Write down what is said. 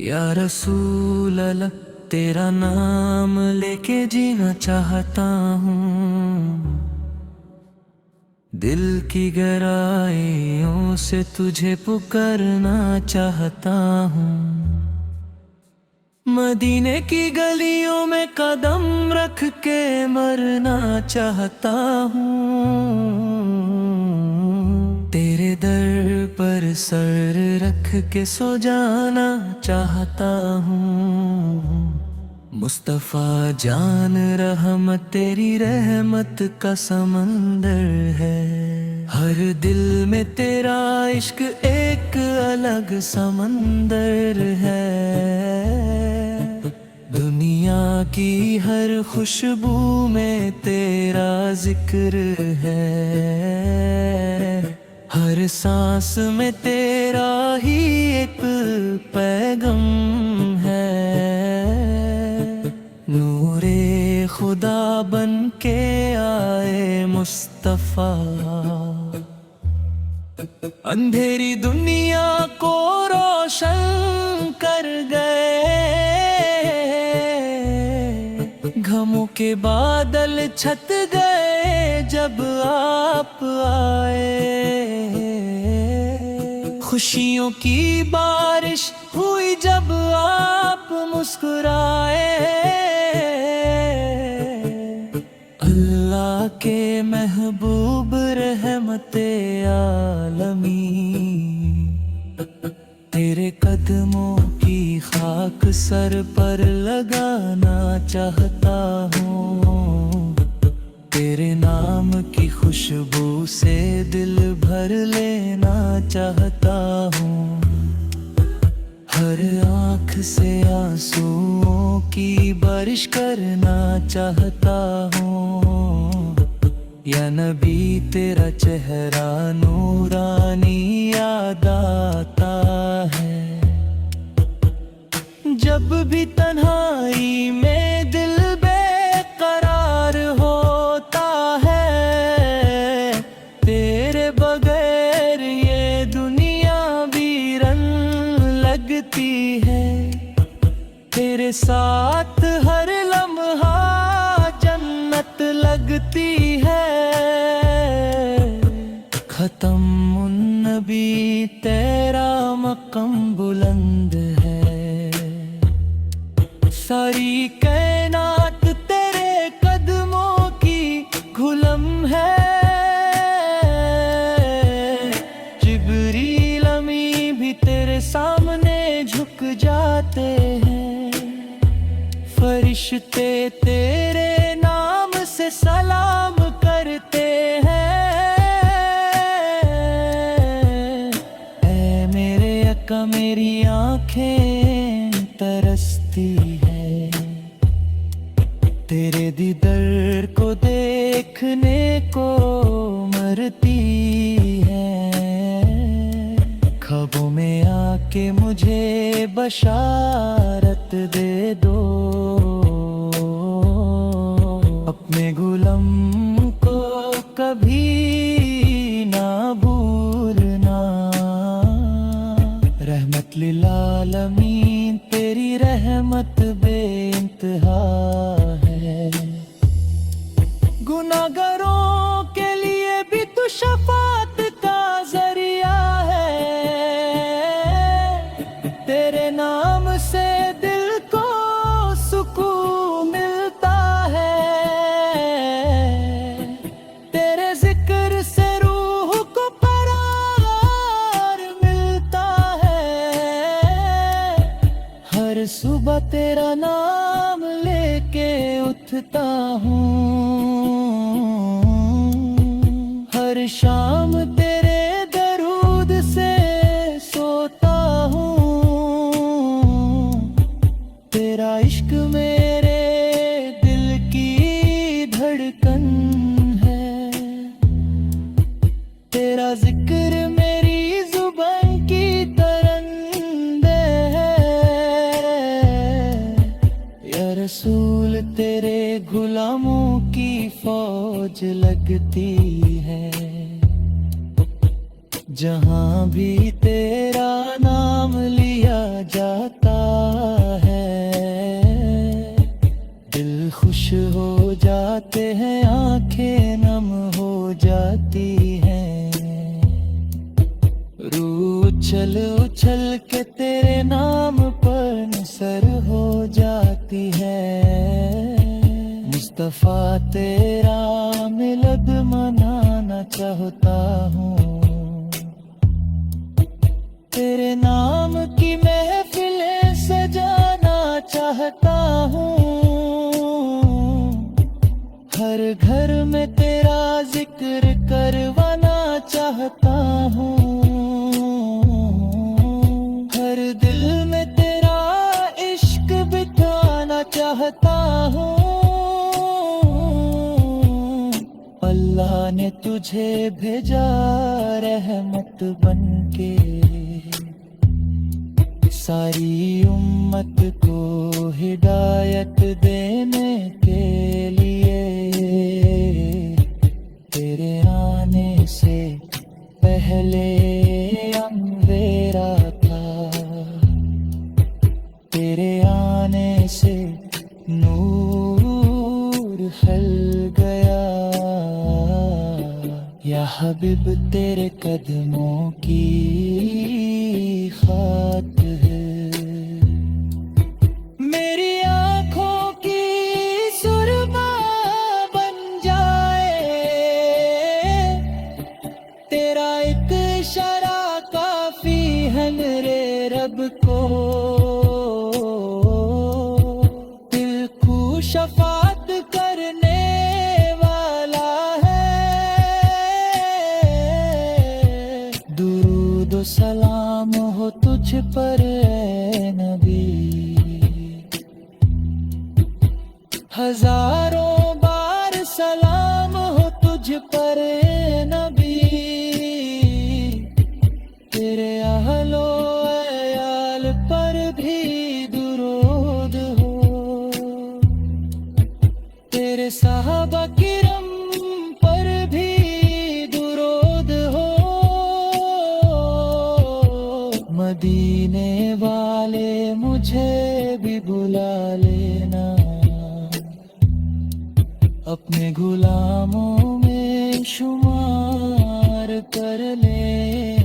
या रसूल अल्लाह, तेरा नाम लेके जीना चाहता हूँ। दिल की गहराइयों से तुझे पुकारना चाहता हूँ। मदीने की गलियों में कदम रख के मरना चाहता हूँ। तेरे दर पर सर रख के सो जाना चाहता हूँ। मुस्तफा जान रहमत तेरी रहमत का समंदर है। हर दिल में तेरा इश्क एक अलग समंदर है। दुनिया की हर खुशबू में तेरा जिक्र है। हर सांस में तेरा ही एक पैगम है। नूरे खुदा बन के आए मुस्तफा, अंधेरी दुनिया को रोशन कर गए। गमों के बादल छट गए जब आप आए। खुशियों की बारिश हुई जब आप मुस्कुराए। अल्लाह के महबूब रहमते आलमी, तेरे कदमों की खाक सर पर लगाना चाहता हूँ। तेरे नाम की खुशबू से दिल भर लेना चाहता हूँ। हर आँख से आंसुओं की बारिश करना चाहता हूँ। या नबी तेरा चेहरा नूरानी याद आता है। जब भी तन्हाई में दिल बेकरार होता है। तेरे बगैर ये दुनिया वीरन लगती है। तेरे साथ हर लम्हा जन्नत लगती है। खत्म नबी तेरा मक़म बुलंद है। सारी कायनात तेरे कदमों की गुलाम है। जिब्रील अमी भी तेरे सामने झुक जाते हैं। फरिश्ते तेरे नाम से सलाम करते हैं। ऐ मेरे अका मेरी आँखें तरसती है। तेरे दीदार को देखने को मरती है। ख्वाबों में आके मुझे बशारत दे दो। अपने गुलाम को कभी ना भूलना। रहमत लिल आलमीन तेरी रहमत बेइंतहा है। गुनाहगारों के लिए भी तू शफाअत का जरिया है। तेरे नाम से दिल को सुकून मिलता है। तेरे जिक्र से रूह को करार मिलता है। हर सुबह तेरा नाम लेके उठता हूँ। हर शाम तेरे दरूद से सोता हूँ। तेरा इश्क मेरे दिल की धड़कन है। तेरा जिक्र मेरी जुबान की तरंदे है। या रसूल तेरे गुलामों की फौज लगती है। जहाँ भी तेरा नाम लिया जाता के तेरे नाम पर नसर हो जाती है। मुस्तफा तेरा मिलद मनाना चाहता हूँ, तेरे नाम की महफिलें सजाना चाहता हूँ। हर घर में तेरा जिक्र करवाना चाहता हूँ, हर दिल में तेरा इश्क बिठाना चाहता हूँ। अल्लाह ने तुझे भेजा रहमत बनके, सारी उम्मत को हिदायत देने के लिए। तेरे आने से पहले अंधेरा था, तेरे आने से नूर फैल गया। या हबीब तेरे कदमों की खात है, मेरी आँखों की सुरमा बन जाए। तेरा एक इशारा काफी है मेरे रब को, दिल को शफात करने वाला है। दुरूद सलाम हो तुझ पर ऐ नबी, हजारों बार सलाम हो तुझ पर ऐ नबी। तेरे अहलो अयाल पर भी दुरूद हो, तेरे सहाबा किरम पर भी दुरूद हो। मदीने वाले मुझे भी बुला लेना, अपने गुलामों में शुमार कर ले।